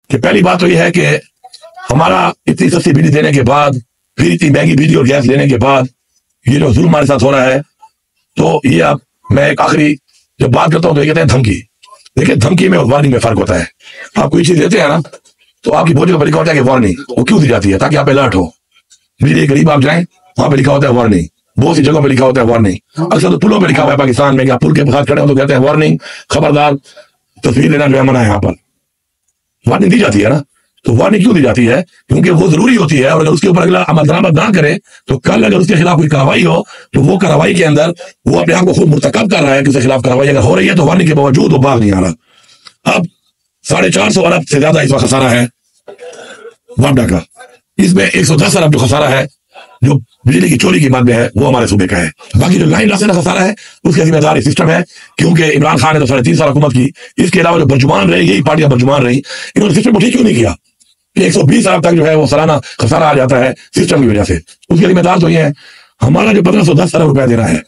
कि पहली बात तो यह है कि हमारा इतनी सस्ती बिजली देने के बाद, फिर इतनी महंगी बिजली और गैस लेने के बाद ये जो जुल्म हमारे साथ हो रहा है, तो ये अब मैं एक आखिरी जब बात करता हूं तो ये कहते हैं धमकी। देखिए, धमकी में और वार्निंग में फर्क होता है। आप कोई चीज देते हैं ना, तो आपकी बोझ का लिखा होता है कि वार्निंग, वो क्यों दी जाती है? ताकि आप अलर्ट हो। बिजली करीब आप जाएं, वहां पे लिखा होता है वार्निंग। बहुत सी जगहों पे लिखा होता है वार्निंग। अक्सर तो पुलों पे लिखा हुआ है पाकिस्तान में कि आप पुल के पास खड़े हो तो कहते हैं वार्निंग, खबरदार, तस्वीर लेना जो है मना है। यहाँ पर वार्निंग दी जाती है ना, तो वार्निंग क्यों दी जाती है? क्योंकि वो जरूरी होती है, और अगर उसके ऊपर अगला अमल दरामद ना करे तो कल अगर उसके खिलाफ कोई कार्रवाई हो तो वो कार्रवाई के अंदर वो अपने आप को खुद मुर्तकब कर रहा है कि उसके खिलाफ कार्रवाई अगर हो रही है तो वार्निंग के बावजूद वो बाग नहीं आ रहा। अब 450 अरब से ज्यादा इस वक्त खसारा है वापडा का। इसमें 110 अरब जो खसारा है जो बिजली की चोरी की बात में है वो हमारे सूबे का है। बाकी जो लाइन लासे का खसारा है उसके जिम्मेदार सिस्टम है, क्योंकि इमरान खान ने तो 3.5 साल हुकूमत की। इसके अलावा जो बर्जुमान रही, यही पार्टियां बर्जुमान रही, इन्होंने सिस्टम को ठीक क्यों नहीं किया? 120 अरब तक जो है वो सालाना खसारा आ जाता है सिस्टम की वजह से। उसके जिम्मेदार तो ये है हमारा जो 1510 अरब रुपया दे रहा है।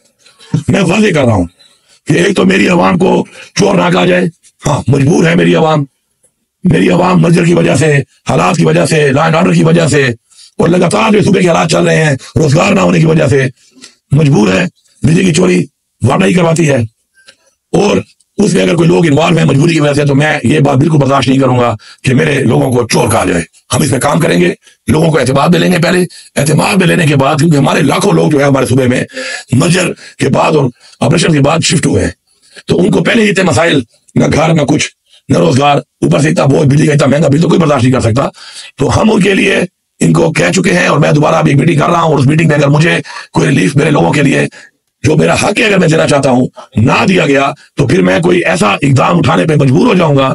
मैं वाजे कर रहा हूं कि एक तो मेरी आवाम को चोर ना कहा जाए। हाँ, मजबूर है मेरी आवाम मंजर की वजह से, हालात की वजह से, लॉ एंड ऑर्डर की वजह से, और लगातार जो सूबे के हालात चल रहे हैं रोजगार ना होने की वजह से मजबूर है। बिजली की चोरी वापडा ही करवाती है, और उसमें अगर कोई लोग इन्वॉल्व है मजबूरी की वजह से, तो मैं ये बात बिल्कुल बर्दाश्त नहीं करूंगा कि मेरे लोगों को चोर कहा जाए। हम इसमें काम करेंगे, लोगों को एतमाद में लेंगे। पहले एतमाद में लेने के बाद, क्योंकि हमारे लाखों लोग जो है हमारे सूबे में मर्जर के बाद और ऑपरेशन के बाद शिफ्ट हुए हैं, तो उनको पहले ही इतने मसाइल, न घर न कुछ, न रोजगार, ऊपर से इतना बोझ, बिजली का इतना महंगा बिल तो कोई बर्दाश्त नहीं कर सकता। तो हम उनके लिए इनको कह चुके हैं, और मैं दोबारा अभी एक मीटिंग कर रहा हूं, और उस मीटिंग में अगर मुझे कोई रिलीफ मेरे लोगों के लिए जो मेरा हक है अगर मैं देना चाहता हूं ना दिया गया, तो फिर मैं कोई ऐसा इकदाम उठाने पे मजबूर हो जाऊंगा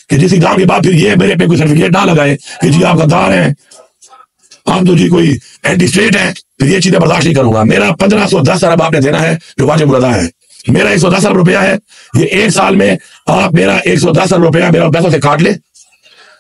कि जिस इकदाम के बाद फिर ये मेरे पे कोई सर्टिफिकेट ना लगाए कि जी आप गद्दार हैं, आप तो जी कोई एंटी स्टेट है। फिर ये चीजें बर्दाश्त नहीं करूंगा। मेरा 1510 अरब आपने देना है जो वाजिब अदा है। मेरा 110 अरब रुपया है। ये एक साल में आप मेरा 110 अरब रुपया मेरा पैसों से काट ले,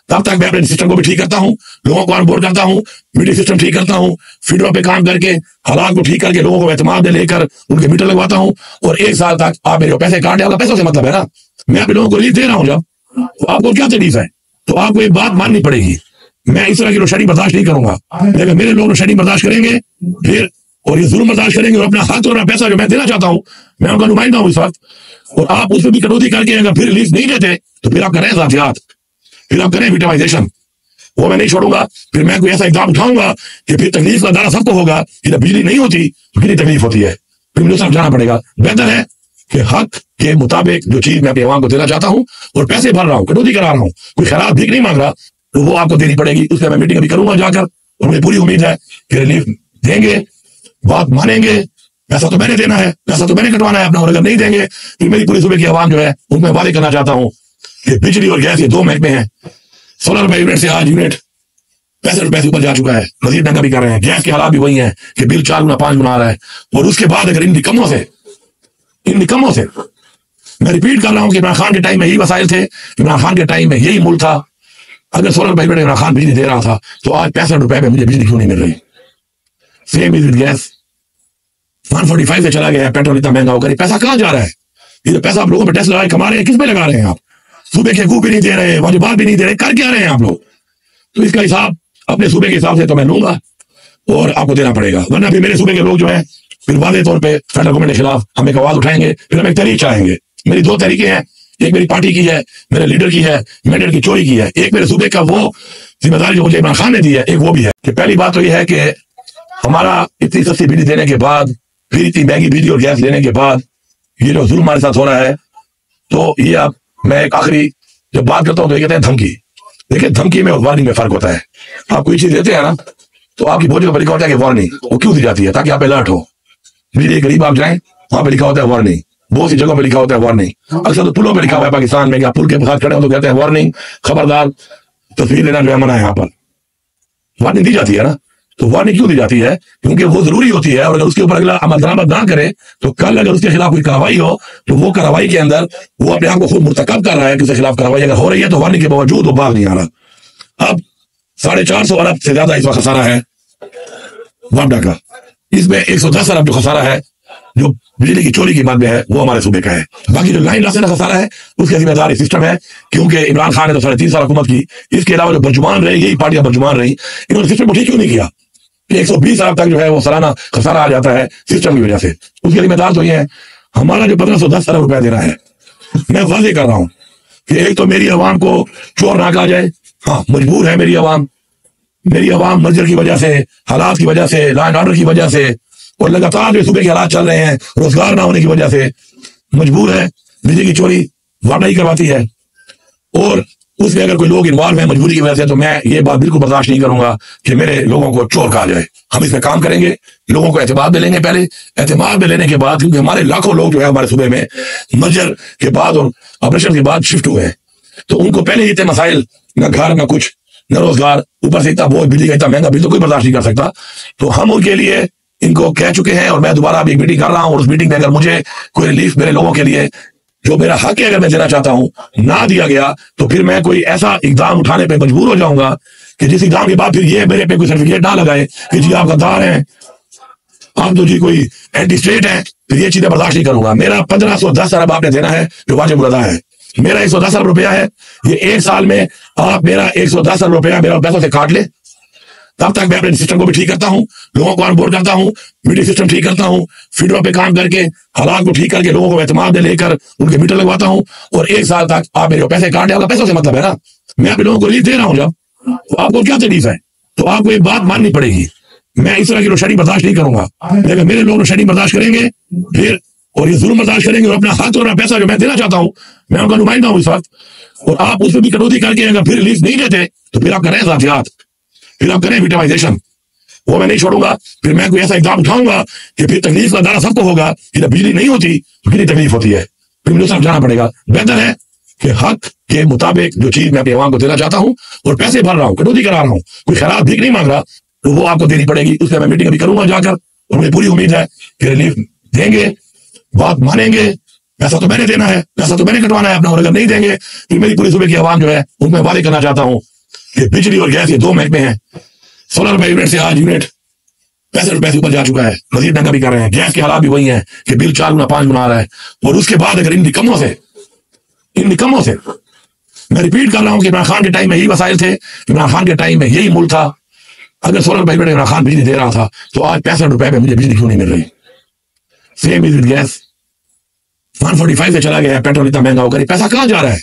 तब तक मैं अपने सिस्टम को भी ठीक करता हूं, लोगों को ऑनबोर्ड करता हूं, मीटर सिस्टम ठीक करता हूं, फीडरों पे काम करके हालात को ठीक करके लोगों को एतमाद में लेकर उनके मीटर लगवाता हूं, और एक साल तक आप मेरे पैसे काट ले। आपका पैसों से मतलब है ना, मैं अपने लोगों को रिलीफ दे रहा हूं। जब तो आपको क्या तकलीफ है? तो आपको एक बात माननी पड़ेगी, मैं इस तरह की रोशनी बर्दाश्त नहीं करूंगा। लेकिन मेरे लोग रोशनी बर्दाश्त करेंगे फिर, और ये जुल्म बर्दाश्त करेंगे, और अपना हक और अपना पैसा जो मैं देना चाहता हूं, मैं उनका नुमाइंदा हूं इस वक्त, और आप उसमें भी कटौती करके अगर फिर रिलीफ नहीं देते तो फिर आप करें साथियात, फिर आप करें विटामाइजेशन, वो मैं नहीं छोड़ूंगा। फिर मैं कोई ऐसा इकदाम उठाऊंगा कि फिर तकलीफ का अंदाजा सबको होगा कि जब बिजली नहीं होती तो कितनी तकलीफ होती है, फिर मुझे सब जाना पड़ेगा। बेहतर है कि हक के मुताबिक जो चीज मैं अपने अवाम को देना चाहता हूँ और पैसे भर रहा हूँ, कटौती करा रहा हूँ, कोई खैरात भीख नहीं मांग रहा, तो वो आपको देनी पड़ेगी। उसमें मैं मीटिंग अभी करूंगा जाकर, और मुझे पूरी उम्मीद है कि रिलीफ देंगे, बात मानेंगे। पैसा तो मैंने देना है, पैसा तो मैंने कटवाना है अपना, और अगर नहीं देंगे फिर मेरी पूरी सूबे की आवाम जो है उनको मैं वादे करना चाहता हूँ कि बिजली और गैस ये 2 महकमे हैं। 16 रुपए यूनिट से आज यूनिट 65 रुपए से ऊपर जा चुका है। मजीद महंगा भी कर रहे हैं। गैस के हालात भी वही हैं कि बिल 4 गुना 5 गुना आ रहा है। और उसके बाद अगर इन निकम्मों से मैं रिपीट कर रहा हूं कि इमरान खान के टाइम में यही वसाइल थे, इमरान खान के टाइम में यही मुल्क था। अगर 16 रुपए यूनिट इमरान खान बिजली दे रहा था तो आज 65 रुपए में मुझे बिजली क्यों नहीं मिल रही? सेम इज विद गैस, 145 से चला गया है, पेट्रोल इतना महंगा होकर ये पैसा कहां जा रहा है? ये पैसा आप लोगों पर टैक्स लगा कमा रहे हैं, किस पे लगा रहे हैं आप? सूबे के हकूक भी नहीं दे रहे, वाजिबात भी नहीं दे रहे, कर क्या रहे हैं आप लोग? तो इसका हिसाब अपने सूबे के हिसाब से तो मैं लूंगा और आपको देना पड़ेगा, वरना फिर मेरे सूबे के लोग जो है फिर वादे तौर पे फेडरल गवर्नमेंट के खिलाफ हम एक आवाज उठाएंगे। फिर हम एक तहरीक चाहेंगे। मेरी 2 तहरीकें हैं, एक मेरी पार्टी की है, मेरे लीडर की है, मैंडेट की चोरी की है। एक मेरे सूबे का वो जिम्मेदारी जो मुझे इमरान खान ने दी है, एक वो भी है कि पहली बात तो यह है कि हमारा इतनी सस्ती बिजली देने के बाद, फिर इतनी महंगी बिजली और गैस लेने के बाद ये जो जुल्म हमारे साथ हो रहा है, तो ये अब मैं एक आखिरी जब बात करता हूं तो ये कहते हैं धमकी। देखिए, धमकी में और वार्निंग में फर्क होता है। आप कोई चीज देते हैं ना, तो आपकी बोझ का लिखा होता है कि वार्निंग, वो क्यों दी जाती है? ताकि आप अलर्ट हो। बिजली करीब आप जाएं, वहां पे लिखा होता है वार्निंग। बहुत सी जगहों पे लिखा होता है वार्निंग। अक्सर तो पुलों पे लिखा हुआ है पाकिस्तान में कि आप पुल के पास खड़े हो तो कहते हैं वार्निंग, खबरदार, तस्वीर लेना जो है मना है। यहाँ पर वार्निंग दी जाती है ना, तो वार्निंग क्यों दी जाती है? क्योंकि वो जरूरी होती है, और अगर उसके ऊपर अगला अमल दरामद ना करे तो कल अगर उसके खिलाफ कोई कार्रवाई हो तो वो कार्रवाई के अंदर वो अपने आप को खुद मुर्तकब कर रहा है कि उसके खिलाफ कार्रवाई अगर हो रही है तो वार्निंग के बावजूद वो बाग नहीं आ रहा। अब 450 अरब से ज्यादा इस वक्त खसारा है वापडा का। इसमें 110 अरब जो खसारा है जो बिजली की चोरी की बात में है वो हमारे सूबे का है। बाकी जो लाइन रास्ते का खसारा है उसका जिम्मेदार सिस्टम है, क्योंकि इमरान खान ने तो 3.5 साल हुकूमत की, इसके अलावा जो बर्जुमान रही, यही पार्टियां बर्जुमान रही, इन्होंने सिस्टम को ठीक क्यों नहीं किया। 120 अरब तक जो है वो सालाना खसारा आ जाता है सिस्टम की वजह से। उसके जिम्मेदार तो ये है हमारा जो 1510 अरब रुपया दे रहा है। मैं वाजे कर रहा हूं कि एक तो मेरी आवाम को चोर ना कहा जाए, हाँ मजबूर है मेरी आवाम मजर की वजह से, हालात की वजह से, लॉ एंड ऑर्डर की वजह से, और लगातार जो सूबे के हालात चल रहे हैं रोजगार ना होने की वजह से मजबूर है। बिजली की चोरी वादा ही करवाती है, और उसमें अगर कोई लोग इन्वॉल्व है मजबूरी की वजह से, तो मैं ये बात बिल्कुल बर्दाश्त नहीं करूंगा कि मेरे लोगों को चोर कहा जाए। हम इसमें काम करेंगे, लोगों को एतमाद में लेंगे, पहले एतमाद में लेने के बाद, क्योंकि हमारे लाखों लोग जो है हमारे सूबे में मर्जर के बाद और ऑपरेशन के बाद शिफ्ट हुए हैं, तो उनको पहले इतने मसाइल, न घर न कुछ न रोजगार, ऊपर से इतना बोझ, बिजली का इतना महंगा बिल तो कोई बर्दाश्त नहीं कर सकता। तो हम उनके लिए इनको कह चुके हैं, और मैं दोबारा अभी एक मीटिंग कर रहा हूं, और उस मीटिंग में अगर मुझे कोई रिलीफ मेरे लोगों के लिए जो मेरा हक है अगर मैं देना चाहता हूं ना दिया गया, तो फिर मैं कोई ऐसा इकदाम उठाने पे मजबूर हो जाऊंगा कि जिस इकदाम के बाद फिर ये मेरे पे कोई सर्टिफिकेट ना लगाए कि जी आप गद्दार हैं, आप तो जी कोई एंटी स्टेट है, फिर ये चीजें बर्दाश्त नहीं करूंगा। मेरा 1510 अरब आपने देना है जो वाजिब अदा है, मेरा 110 अरब रुपया है, ये एक साल में आप मेरा 110 अरब रुपया मेरा पैसों से काट ले, तब तक मैं अपने सिस्टम को भी ठीक करता हूं, लोगों को ऑनबोर्ड करता हूं, मीटर सिस्टम ठीक करता हूं, फीडरों पे काम करके हालात को ठीक करके लोगों को एतमाद में लेकर उनके मीटर लगवाता हूं, और एक साल तक आप मेरे पैसे काट ले। पैसों से मतलब है ना, मैं अपने लोगों को रिलीफ दे रहा हूं, जब तो आपको क्या तकलीफ है, तो आपको एक बात माननी पड़ेगी। मैं इस तरह की रोशनी बर्दाश्त नहीं करूंगा, लेकिन मेरे लोग रोशनी बर्दाश्त करेंगे फिर, और ये जुल्म बर्दाश्त करेंगे, और अपना हक और अपना पैसा जो मैं देना चाहता हूं, मैं उनका नुमाइंदा हूं इस वक्त, और आप उसमें भी कटौती करके अगर फिर रिलीफ नहीं देते तो फिर आप करें साथियात, फिर आप करें विटामाइजेशन, वो मैं नहीं छोड़ूंगा। फिर मैं कोई ऐसा इकदाम उठाऊंगा कि फिर तकलीफ का अंदाजा सबको होगा कि जब बिजली नहीं होती तो कितनी तकलीफ होती है, फिर मुझे सब जाना पड़ेगा। बेहतर है कि हक के मुताबिक जो चीज मैं अपने अवाम को देना चाहता हूँ और पैसे भर रहा हूँ, कटौती करा रहा हूँ, कोई खैरात भीख नहीं मांग रहा, तो वो आपको देनी पड़ेगी। उसमें मैं मीटिंग अभी करूंगा जाकर, और मुझे पूरी उम्मीद है कि रिलीफ देंगे, बात मानेंगे। पैसा तो मैंने देना है, पैसा तो मैंने कटवाना है अपना, और अगर नहीं देंगे फिर मेरी पूरी सूबे की आवाम जो है उनको मैं वादे करना चाहता हूँ कि बिजली और गैस ये 2 महकमे हैं। 16 रुपए यूनिट से आज यूनिट 65 रुपए से ऊपर जा चुका है, मजीद महंगा भी कर रहे हैं। गैस के हालात भी वही हैं कि बिल 4 गुना 5 गुना आ रहा है, और उसके बाद अगर इन निकम्मों से मैं रिपीट कर रहा हूं कि इमरान खान के टाइम में यही वसाइल थे, इमरान खान के टाइम में यही मुल्क था। अगर 16 रुपए यूनिट इमरान खान बिजली दे रहा था, तो आज 65 रुपए में मुझे बिजली क्यों नहीं मिल रही। सेम इज विद गैस, 145 से चला गया है, पेट्रोल इतना महंगा होकर पैसा कहां जा रहा है।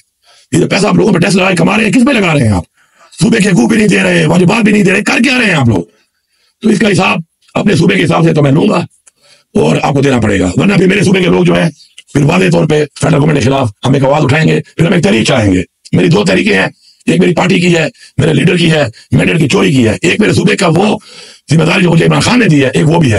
ये पैसा आप लोगों पर टैक्स लगा कमा रहे हैं, किस पे लगा रहे हैं आप। सूबे के हकूक भी नहीं दे रहे, वाजिबात भी नहीं दे रहे, कर क्या रहे हैं आप लोग। तो इसका हिसाब अपने सूबे के हिसाब से तो मैं लूंगा, और आपको देना पड़ेगा, वरना फिर मेरे सूबे के लोग जो है फिर वादे तौर पे फेडरल गवर्नमेंट के खिलाफ हम एक आवाज उठाएंगे। फिर हम एक तहरीक चाहेंगे। मेरी 2 तहरीकें हैं, एक मेरी पार्टी की है, मेरे लीडर की है, मैंडेट की चोरी की है। एक मेरे सूबे का वो जिम्मेदारी जो मुझे इमरान खान ने दी है, एक वो भी है।